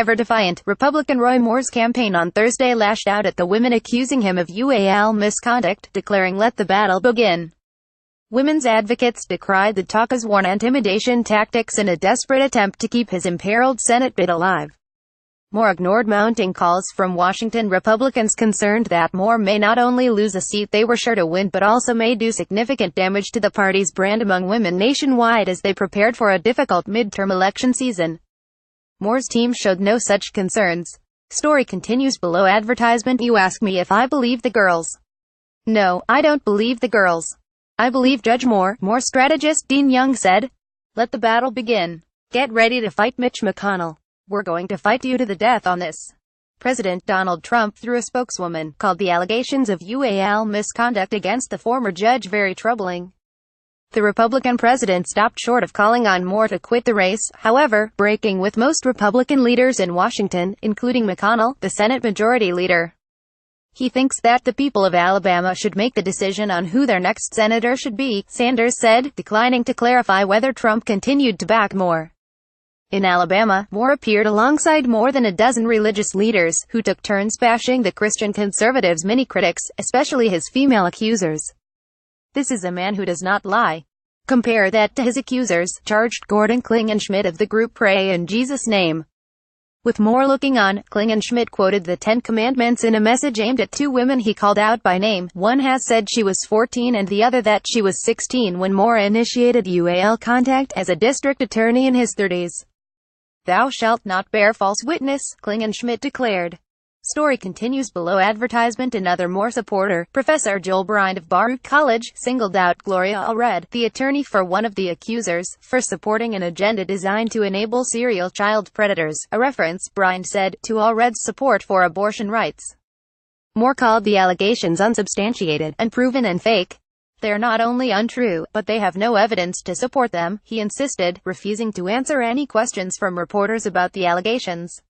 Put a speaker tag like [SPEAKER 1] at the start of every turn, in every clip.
[SPEAKER 1] ever defiant, Republican Roy Moore's campaign on Thursday lashed out at the women accusing him of UAL misconduct, declaring "Let the battle begin." Women's advocates decried the talker's worn intimidation tactics in a desperate attempt to keep his imperiled Senate bid alive. Moore ignored mounting calls from Washington Republicans concerned that Moore may not only lose a seat they were sure to win but also may do significant damage to the party's brand among women nationwide as they prepared for a difficult midterm election season. Moore's team showed no such concerns. Story continues below. Advertisement. You ask me if I believe the girls. No, I don't believe the girls. I believe Judge Moore, Moore strategist Dean Young said. Let the battle begin. Get ready to fight Mitch McConnell. We're going to fight you to the death on this. President Donald Trump, through a spokeswoman, called the allegations of UAL misconduct against the former judge very troubling. The Republican president stopped short of calling on Moore to quit the race, however, breaking with most Republican leaders in Washington, including McConnell, the Senate Majority Leader. He thinks that the people of Alabama should make the decision on who their next senator should be, Sanders said, declining to clarify whether Trump continued to back Moore. In Alabama, Moore appeared alongside more than a dozen religious leaders, who took turns bashing the Christian conservatives' many critics, especially his female accusers. This is a man who does not lie. Compare that to his accusers, charged Gordon Klingenschmitt of the group Pray in Jesus' Name. With Moore looking on, Klingenschmitt quoted the Ten Commandments in a message aimed at two women he called out by name. One has said she was 14 and the other that she was 16 when Moore initiated UAL contact as a district attorney in his 30s. Thou shalt not bear false witness, Klingenschmitt declared. Story continues below. Advertisement. Another Moore supporter, Professor Joel Bryant of Baruch College, singled out Gloria Allred, the attorney for one of the accusers, for supporting an agenda designed to enable serial child predators, a reference, Bryant said, to Allred's support for abortion rights. Moore called the allegations unsubstantiated, unproven and fake. They're not only untrue, but they have no evidence to support them, he insisted, refusing to answer any questions from reporters about the allegations.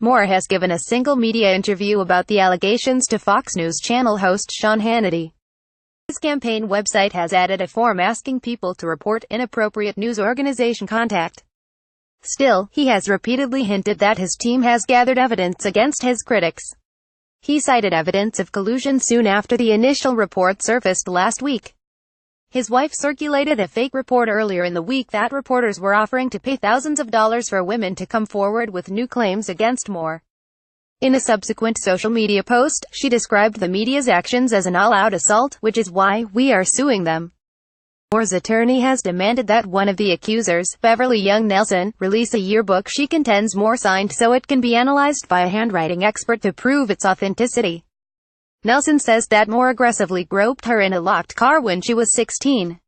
[SPEAKER 1] Moore has given a single media interview about the allegations to Fox News Channel host Sean Hannity. His campaign website has added a form asking people to report inappropriate news organization contact. Still, he has repeatedly hinted that his team has gathered evidence against his critics. He cited evidence of collusion soon after the initial report surfaced last week. His wife circulated a fake report earlier in the week that reporters were offering to pay thousands of dollars for women to come forward with new claims against Moore. In a subsequent social media post, she described the media's actions as an all-out assault, which is why we are suing them. Moore's attorney has demanded that one of the accusers, Beverly Young Nelson, release a yearbook she contends Moore signed so it can be analyzed by a handwriting expert to prove its authenticity. Nelson says that Moore aggressively groped her in a locked car when she was 16.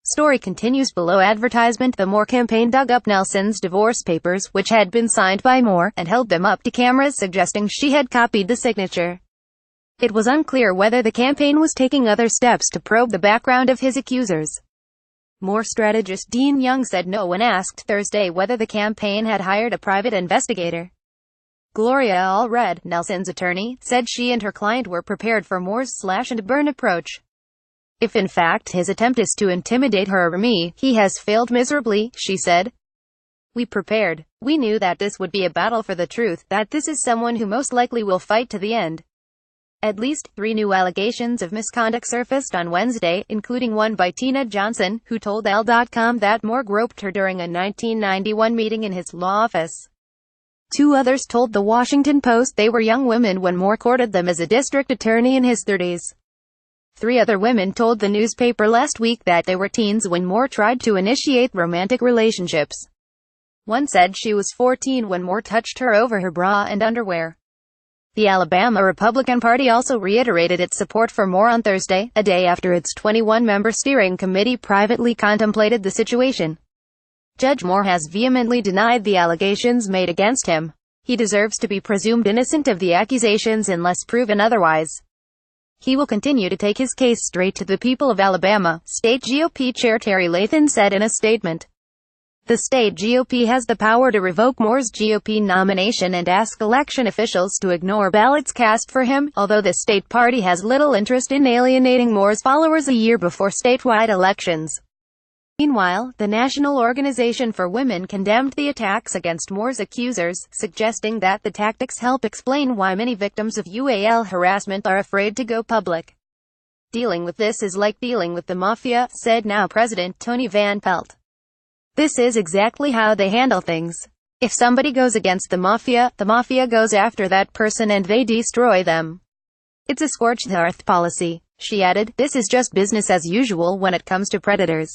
[SPEAKER 1] Story continues below. Advertisement. The Moore campaign dug up Nelson's divorce papers, which had been signed by Moore, and held them up to cameras suggesting she had copied the signature. It was unclear whether the campaign was taking other steps to probe the background of his accusers. Moore strategist Dean Young said no when asked Thursday whether the campaign had hired a private investigator. Gloria Allred, Nelson's attorney, said she and her client were prepared for Moore's slash-and-burn approach. If in fact his attempt is to intimidate her or me, he has failed miserably, she said. We prepared. We knew that this would be a battle for the truth, that this is someone who most likely will fight to the end. At least 3 new allegations of misconduct surfaced on Wednesday, including one by Tina Johnson, who told Elle.com that Moore groped her during a 1991 meeting in his law office. 2 others told The Washington Post they were young women when Moore courted them as a district attorney in his 30s. 3 other women told the newspaper last week that they were teens when Moore tried to initiate romantic relationships. One said she was 14 when Moore touched her over her bra and underwear. The Alabama Republican Party also reiterated its support for Moore on Thursday, a day after its 21-member steering committee privately contemplated the situation. Judge Moore has vehemently denied the allegations made against him. He deserves to be presumed innocent of the accusations unless proven otherwise. He will continue to take his case straight to the people of Alabama, State GOP Chair Terry Lathan said in a statement. The state GOP has the power to revoke Moore's GOP nomination and ask election officials to ignore ballots cast for him, although the state party has little interest in alienating Moore's followers a year before statewide elections. Meanwhile, the National Organization for Women condemned the attacks against Moore's accusers, suggesting that the tactics help explain why many victims of UAL harassment are afraid to go public. "Dealing with this is like dealing with the mafia," said now President Tony Van Pelt. "This is exactly how they handle things. If somebody goes against the mafia goes after that person and they destroy them. It's a scorched earth policy." She added, "This is just business as usual when it comes to predators."